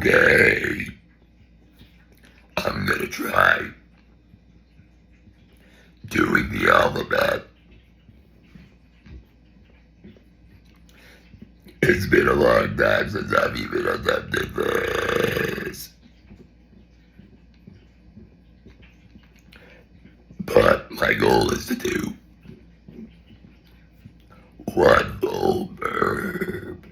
Okay, I'm gonna try doing the alphabet. It's been a long time since I've even attempted this. But my goal is to do one full burp.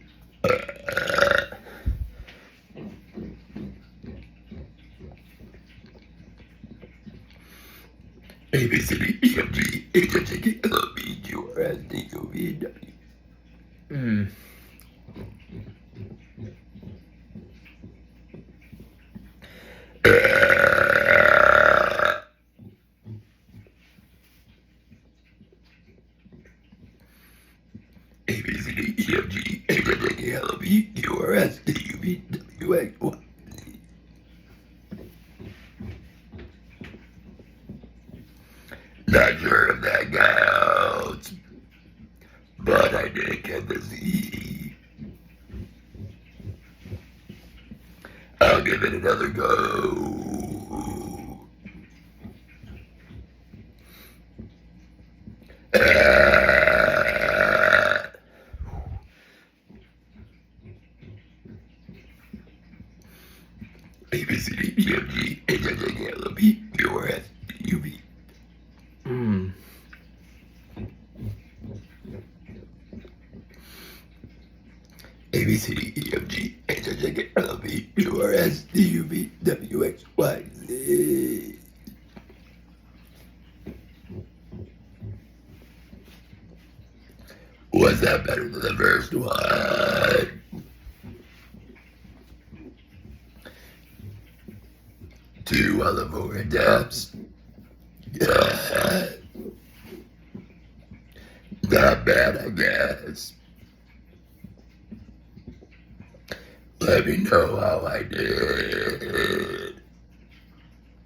A, B, C, D, E, F, G, H, I, J, K, L, M, N, O, P, Q, R, S, T, U, V, W. A, B, C, D, E, F, G, H, I, J, K, L, M, N, O, P, Q, R, S, T, U, V, W, X, Y. Not sure if that counts, but I did get the Z. I'll give it another go. A, B, C, D, E, F, G, H, I, J, K, L, M, N, Q, R, S, T, U, V. A, B, C, D, E, F, G, H, I, J, K, L, M, N, Q, R, S, T, U, V, W, X, Y, Z. Was that better than the first one? 2 out of 4 attempts. Not bad, I guess. Let me know how I did.